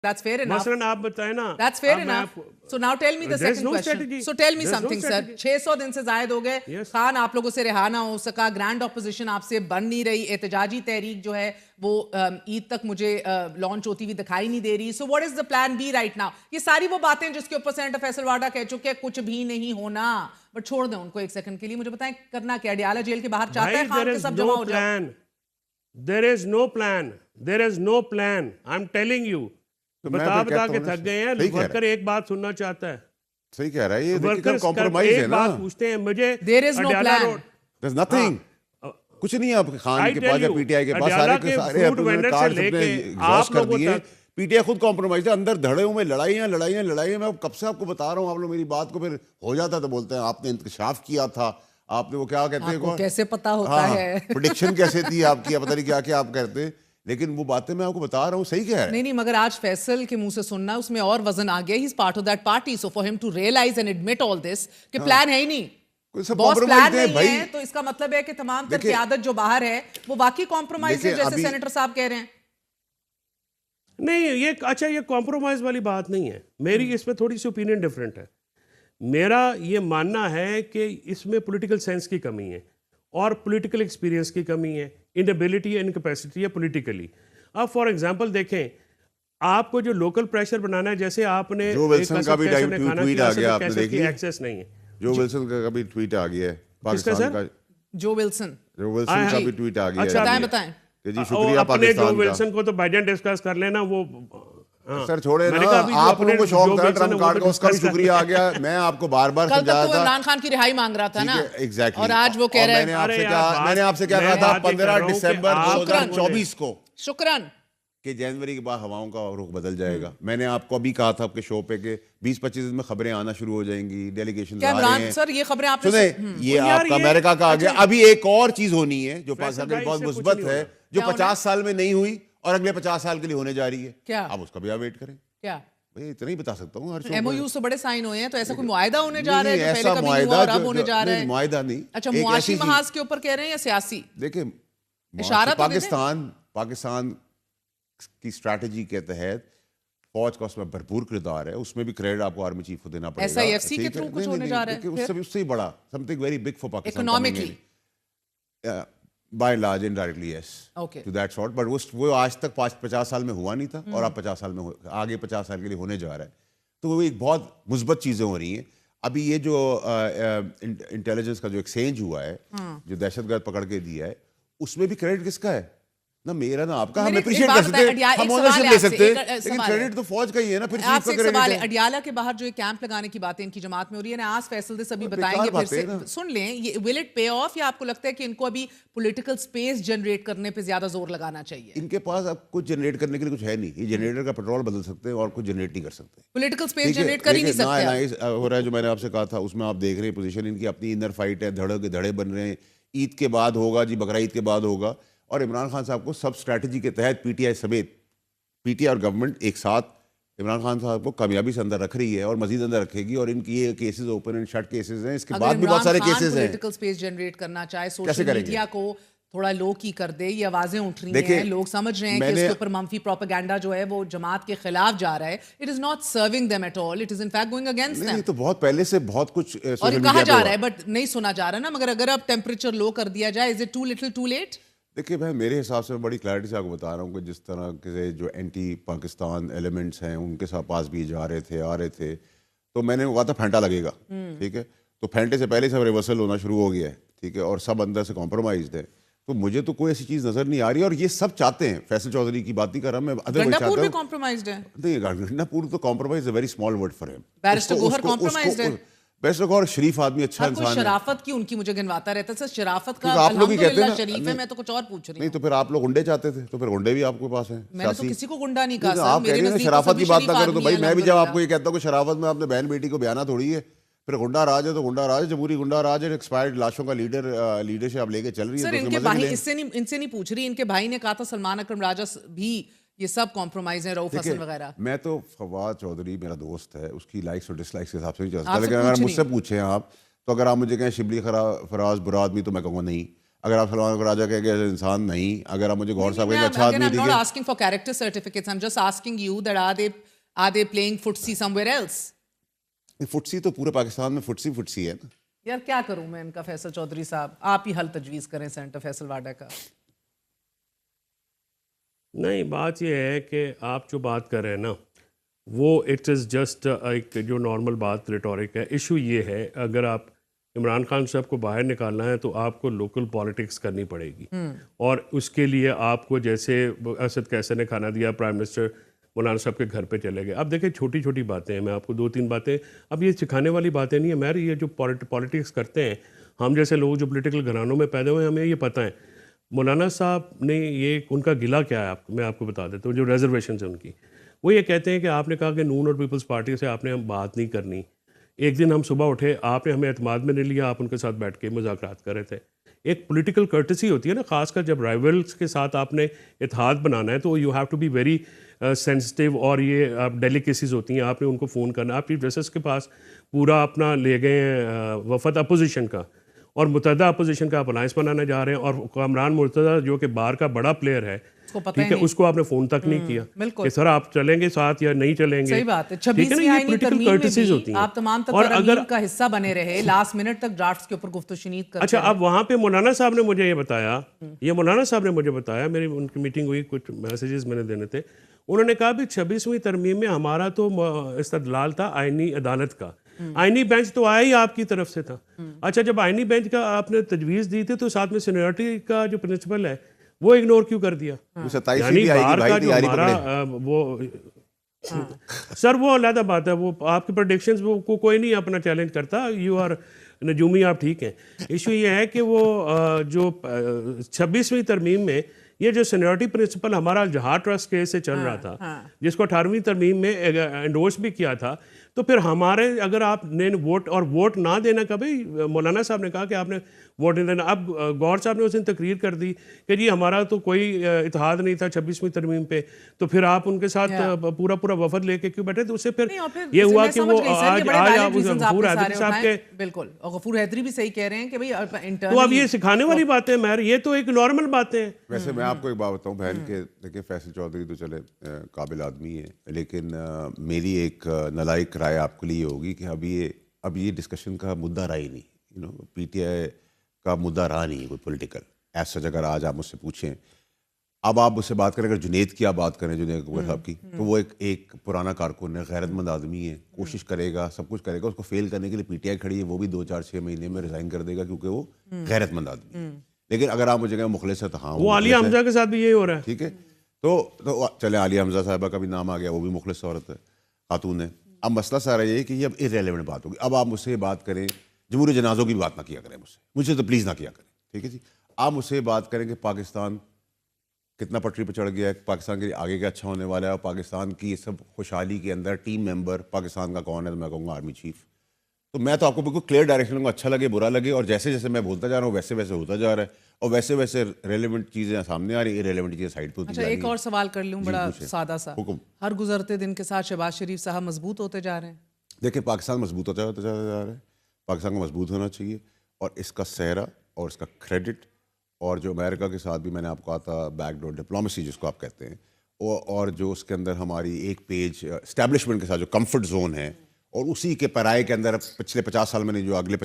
That's fair enough. मसलन आप बताएं ना. That's fair enough. So now tell me the second question. So tell me something, sir. 600 दिन से जायद हो गए. खान आप लोगों से रिहा ना हो सका. ग्रैंड ऑपोजिशन आपसे बन नहीं रही. एहतजाजी तहरीक जो है वो ईद तक मुझे लॉन्च होती हुई दिखाई नहीं दे रही. So what is the plan B right now? ये सारी वो बातें जिसके ऊपर सेनेटर फैसल वाडा कह चुके हैं कुछ भी नहीं होना. बट छोड़ दें उनको एक सेकंड के लिए. मुझे बताएं करना क्या. अडियाला जेल के बाहर चाहता है खान के सब जमा हो जाए. There is no plan. There is no plan. I'm telling you. बता के थक गए हैं. वर्कर एक बात सुनना चाहता है. सही कह रहा है. ये देखिए कॉम्प्रोमाइज है ना. बात पूछते हैं मुझे. There is no plan. There's nothing. कुछ नहीं. आप खान के पास या पीटीआई के पास सारे एग्जॉस्ट कर दिए. पीटीआई खुद कॉम्प्रोमाइज है. अंदर धड़े में लड़ाइयां. मैं कब से आपको बता रहा हूँ. आप लोग मेरी बात को फिर हो जाता तो बोलते हैं आपने इंतशाफ किया था. आपने वो क्या कहते हैं कैसे पता होता है. प्रेडिक्शन कैसे थी आपकी. पता नहीं क्या क्या आप कहते हैं. लेकिन वो बातें मैं आपको बता रहा हूँ. सही कह रहा है. नहीं मगर आज फैसल के मुंह से सुनना उसमें और वजन आ गया. He is part of that party. So for him to realize and admit all this कि प्लान है ही नहीं. बॉस प्लान नहीं है तो इसका मतलब है कि तमाम तर क़यादत जो बाहर है वो वाकई कॉम्प्रोमाइज है जैसे सेनेटर साहब कह रहे हैं. नहीं ये कॉम्प्रोमाइज वाली बात नहीं है. मेरी इसमें थोड़ी सी ओपिनियन डिफरेंट है. मेरा ये मानना है कि इसमें पॉलिटिकल सेंस की कमी है और पॉलिटिकल एक्सपीरियंस की कमी है. इनएबिलिटी एंड कैपेसिटी है पॉलिटिकली. अब फॉर एग्जांपल देखें आपको जो लोकल प्रेशर बनाना है जैसे आपने जो विल्सन का भी ट्वीट आ गया आपने देखी. एक्सेस नहीं है. जो विल्सन का भी ट्वीट आ गया है पाकिस्तान का. जो विल्सन का भी ट्वीट आ गया. अच्छा बताएं कि जी शुक्रिया पाकिस्तान का. जो विल्सन को तो बाइडेन डिस्कस कर लेना. वो सर छोड़े ना. आप लोगों को शौक था ट्रम्प कार्ड का. उसका भी शुक्रिया आ गया. मैं आपको बार-बार समझाया था. इमरान खान की रिहाई मांग रहा था ना. एग्जैक्टली. और आज वो कह रहे हैं मैंने आपसे क्या कहा था 15 दिसंबर 2024 को. शुक्रान कि जनवरी के बाद हवाओं का रुख बदल जाएगा. मैंने आपको अभी कहा था आपके शो पे कि 20-25 दिन में खबरें आना शुरू हो जाएंगी. डेलीगेशन आ रहे हैं. सर ये खबरें आपने सुने. ये आपका अमेरिका का आ गया. अभी एक और चीज होनी है जो पाकिस्तान के लिए बहुत मुस्बत है जो 50 साल में नहीं हुई और अगले 50 साल के लिए होने जा रही है. क्या आप उसका भी आप वेट करें. क्या भाई इतना ही बता सकता हूँ. एमओयू तो बड़े साइन हुए हैं. तो ऐसा कोई मुआहदा होने जा रहा है जो पहले कभी नहीं हुआ और अब होने जा रहा है. मुआहदा नहीं. अच्छा मुआशी महाज के ऊपर कह रहे हैं या सियासी. देखिए इशारा पाकिस्तान की स्ट्रैटेजी के तहत फौज का उसमें भरपूर किरदार है. उसमें भी क्रेडिट आपको आर्मी चीफ को देना पड़ेगा. एसआईएफसी के थ्रू कुछ होने जा रहा है. उससे ही बड़ा something very big for Pakistan economically. By large indirectly yes to that sort. But वो आज तक 50 साल में हुआ नहीं था और अब 50 साल में आगे 50 साल के लिए होने जा रहा है. तो वो एक बहुत मुस्बत चीज़ें हो रही हैं. अभी ये जो इंटेलिजेंस का जो एक्सचेंज हुआ है जो दहशतगर्द पकड़ के दिया है उसमें भी क्रेडिट किसका है. ना मेरा ना आपका. हम अप्रिशिएट कर सकते हैं. हम ओनरशिप ले सकते हैं. लेकिन क्रेडिट तो फौज का ही है ना. फिर आपसे एक सवाल है. अडियाला के बाहर जो कैंप लगाने की बातें इनकी जमात में हो रही है ना. आज फैसल दे सभी बताएंगे फिर से सुन लें. ये विल इट पे ऑफ या आपको लगता है कि इनको अभी पॉलिटिकल स्पेस जनरेट करने पे ज्यादा जोर लगाना चाहिए. इनके पास अब कुछ जनरेट करने के लिए कुछ है नहीं. ये जनरेटर का पेट्रोल बदल सकते हैं और कुछ जनरेट नहीं कर सकते. पॉलिटिकल स्पेस जनरेट कर ही नहीं सकते. हो रहा है जो मैंने आपसे कहा था उसमें आप देख रहे हैं पोजीशन इनकी अपनी इनर फाइट है. धड़े के धड़े बन रहे हैं. ईद के बाद होगा जी. बकरा ईद के बाद होगा. और इमरान खान साहब को सब स्ट्रैटेजी के तहत पीटीआई समेत पीटीआई और गवर्नमेंट एक साथ इमरान खान साहब को कामयाबी से अंदर रख रही है और मजीद अंदर रखेगी. और इनकी ये cases open and shut cases हैं. इसके बाद भी बहुत सारे केसेस हैं. पॉलिटिकल स्पेस जनरेट करना चाहे सोशल मीडिया को थोड़ा लो की कर दे. ये आवाजें उठ रही हैं. लोग समझ रहे हैं कि इसके ऊपर मंफी प्रोपेगेंडा जो है वो जमात के खिलाफ जा रहा है. It is not serving them at all. It is in fact going against them. तो बहुत पहले से बहुत कुछ और कहा जा रहा है बट नहीं सुना जा रहा ना. मगर अगर अब टेम्परेचर लो कर दिया जाए is it too little too late. देखिए भाई मेरे हिसाब से बड़ी क्लैरिटी से आपको बता रहा हूँ कि जिस तरह के जो एंटी पाकिस्तान एलिमेंट्स हैं उनके साथ पास भी आ रहे थे तो मैंने कहा था फेंटा लगेगा. ठीक है. तो फेंटे से पहले सब रिवर्सल होना शुरू हो गया है. ठीक है. और सब अंदर से कॉम्प्रोमाइज्ड है. तो मुझे तो कोई ऐसी चीज नजर नहीं आ रही. और ये सब चाहते हैं. फैसल चौधरी की बात नहीं कर रहा मैं. गंडापुर भी कॉम्प्रोमाइज्ड है. नहीं गंडापुर तो compromise very small word for him. Barrister Gohar compromised है. बेस्ट और शरीफ आदमी अच्छा इंसान है. शराफत की उनकी मुझे गिनवाता रहता है. शराफत का आप लोग ही कहते हैं शरीफ है. मैं तो कुछ और पूछ रही हूं. नहीं तो फिर आप लोग गुंडे चाहते थे तो फिर गुंडे भी आपके पास हैं. मैंने तो किसी को गुंडा नहीं कहा. आप कह रही हैं शराफत की बात ना करो. तो भाई मैं भी जब आपको ये कहता हूँ कि शराफत में आपने बहन बेटी को बयाना थोड़ी है. फिर गुंडा राज है तो गुंडा राज है. जमहूरी गुंडा राज है. एक्सपायर्ड लाशों का लीडरशिप आप लेके चल रही है. इनके भाई इनसे नहीं पूछ रही. इनके भाई ने कहा था सलमान अकरम राजा भी ये सब कॉम्प्रोमाइज है. रऊफ हसन वगैरह. मैं तो फवाद चौधरी मेरा दोस्त है. उसकी लाइक्स और डिसलाइक्स के हिसाब से नहीं चल सकता. लेकिन अगर मुझसे पूछें आप तो अगर आप मुझे कहें शिबली फराज बुरा आदमी तो मैं कहूँगा नहीं. اگر آپ سلمان کو راجہ کہیں گے انسان نہیں, اگر آپ مجھے گور صاحب کہیں گے اچھا آدمی I'm not asking for character certificates. I'm just asking you that are they playing footsie somewhere else? فٹسی تو پورے پاکستان میں فٹسی ہے نا. یار کیا کروں میں ان کا فیصل چودھری صاحب, آپ ہی حل تجویز کریں سینٹر فیصل واڈا کا. نہیں, بات یہ ہے کہ آپ جو بات کر رہے ہیں نا وہ اٹ از جسٹ ایک جو نارمل بات ریٹورک ہے. ایشو یہ ہے اگر آپ عمران خان صاحب کو باہر نکالنا ہے تو آپ کو لوکل پالیٹکس کرنی پڑے گی, اور اس کے لیے آپ کو جیسے اسد کیسر نے کھانا دیا, پرائم منسٹر مولانا صاحب کے گھر پہ چلے گئے. اب دیکھیں چھوٹی چھوٹی باتیں ہیں, میں آپ کو 2-3 باتیں, اب یہ سکھانے والی باتیں نہیں ہیں. میں یہ جو پالیٹکس کرتے ہیں ہم جیسے لوگ جو پولیٹیکل گھرانوں میں پیدا ہوئے ہیں, ہمیں یہ پتہ ہے مولانا صاحب نے یہ ان کا گلہ کیا ہے میں آپ کو بتا دیتا ہوں. جو ریزرویشنز ہیں ان کی, وہ یہ کہتے ہیں کہ آپ نے کہا کہ نون اور پیپلز پارٹی سے آپ نے بات نہیں کرنی. ایک دن ہم صبح اٹھے, آپ نے ہمیں اعتماد میں نہیں لیا, آپ ان کے ساتھ بیٹھ کے مذاکرات کر رہے تھے. ایک پولیٹیکل کرٹسی ہوتی ہے نا, خاص کر جب رائیولس کے ساتھ آپ نے اتحاد بنانا ہے تو you have to be very sensitive, اور یہ ڈیلیکیسیز ہوتی ہیں. آپ نے ان کو فون کرنا, آپ چیف جسٹس کے پاس پورا اپنا لے گئے ہیں وفد اپوزیشن کا, اور متحدہ اپوزیشن کا آپ الائنس بنانے جا رہے ہیں, اور کامران مرتضیٰ جو کہ باہر کا بڑا پلیئر ہے, ٹھیک ہے, اس کو آپ نے فون تک نہیں کیا کہ سر آپ چلیں گے ساتھ یا نہیں چلیں گے. صحیح بات ہے. 26ویں آئینی ترمیم میں بھی آپ تمام ترمیم کا حصہ بنے رہے, لاسٹ منٹ تک ڈرافٹس کے اوپر گفت و شنید کرتے. اچھا, اب وہاں پہ مولانا صاحب نے مجھے یہ بتایا, میری ان کی میٹنگ ہوئی, کچھ میسیجز میں نے دینے تھے. انہوں نے کہا بھی 26ویں ترمیم میں ہمارا تو استدلال تھا آئینی عدالت کا, آئینی بینچ تو آیا ہی آپ کی طرف سے تھا. اچھا, جب آئینی بینچ کا آپ نے تجویز دی تھی تو ساتھ میں سینیورٹی کا جو پرنسپل ہے وہ اگنور کیوں کر دیا؟ یعنی باہر کا جو ہمارا وہ سر وہ علیحدہ بات ہے, وہ آپ کی پریڈکشنز کو کوئی نہیں اپنا چیلنج کرتا, یو آر نجومی, آپ ٹھیک ہیں. ایشو یہ ہے کہ وہ جو 26ویں ترمیم میں یہ جو سینیورٹی پرنسپل ہمارا جہاد ٹرسٹ کیس سے چل رہا تھا, جس کو 18ویں ترمیم میں انڈورس بھی کیا تھا, تو پھر ہمارے اگر آپ نے ووٹ نہ دینا, کبھی مولانا صاحب نے کہا کہ آپ نے ووٹ نہیں دینا. اب گور صاحب نے اس دن تقریر کر دی کہ جی ہمارا تو کوئی اتحاد نہیں تھا 26ویں ترمیم پہ, تو پھر آپ ان کے ساتھ پورا وفد لے کے کیوں بیٹھے؟ تو اس سے پھر یہ ہوا کہ وہ آج آپ غفور حیدری صاحب کے, بالکل, اور غفور حیدری بھی صحیح کہہ رہے ہیں کہ بھائی تو اب یہ سکھانے والی باتیں مہر, یہ تو ایک نارمل باتیں ہیں. ویسے میں آپ کو ایک بات بتاؤں بہن, کہ دیکھیں فیصل چودھری تو چلے قابل آدمی ہے, لیکن میری ایک نالائق رائے آپ کے لیے ہوگی کہ اب یہ ڈسکشن کا مدعا رہا ہی نہیں, پی ٹی آئی کا مدعا رہا نہیں کوئی پولیٹیکل ایز سچ. اگر آج آپ مجھ سے پوچھیں, اب آپ مجھ سے بات کریں, اگر جنید کی آپ بات کریں, جنید اکبر صاحب کی, تو وہ ایک پرانا کارکن ہے, غیرت مند آدمی ہے, کوشش کرے گا, سب کچھ کرے گا. اس کو فیل کرنے کے لیے پی ٹی آئی کھڑی ہے, وہ بھی 2-4-6 مہینے میں ریزائن کر دے گا کیونکہ وہ غیرت مند آدمی ہے. لیکن اگر آپ مجھے کہیں مخلص ہے تو ہاں, وہ عالیہ حمزہ کے ساتھ بھی یہی ہو رہا ہے, ٹھیک ہے, تو چلے عالیہ حمزہ صاحبہ کا بھی نام آ گیا, وہ بھی مخلص عورت ہے, خاتون ہے. اب مسئلہ سارا یہ ہے کہ یہ اب ارریلیونٹ بات ہوگی. اب آپ مجھ سے یہ بات کریں, جمہوری جنازوں کی بات نہ کیا کریں مجھ سے تو پلیز نہ کیا کریں, ٹھیک ہے جی. آپ مجھ سے بات کریں کہ پاکستان کتنا پٹری پہ چڑھ گیا ہے, پاکستان کے لیے آگے کیا اچھا ہونے والا ہے, اور پاکستان کی سب خوشحالی کے اندر ٹیم ممبر پاکستان کا کون ہے, تو میں کہوں گا آرمی چیف. تو میں تو آپ کو بالکل کلیئر ڈائریکشن دوں گا, اچھا لگے برا لگے, اور جیسے جیسے میں بولتا جا رہا ہوں ویسے ویسے ہوتا جا رہا ہے, اور ویسے ویسے ریلیونٹ چیزیں سامنے آ رہی ہیں, ریلیونٹ چیزیں سائڈ پہ ہوتی جا رہی ہیں. ایک اور سوال کر لوں, بڑا سادہ سا, ہر گزرتے دن کے ساتھ شہباز شریف صاحب مضبوط ہوتے جا رہے ہیں. دیکھیں پاکستان مضبوط ہوتا جا رہا ہے, پاکستان کو مضبوط ہونا چاہیے, اور اس کا سہرا اور اس کا کریڈٹ, اور جو امریکہ کے ساتھ بھی میں نے آپ کو کہا تھا بیک ڈور ڈپلومیسی جس کو آپ کہتے ہیں, اور جو اس کے اندر ہماری ایک پیج اسٹیبلشمنٹ کے ساتھ جو کمفرٹ زون ہے, اور اسی کے پرائے کے اندر پچھلے 50 سال میں نے جو اگلے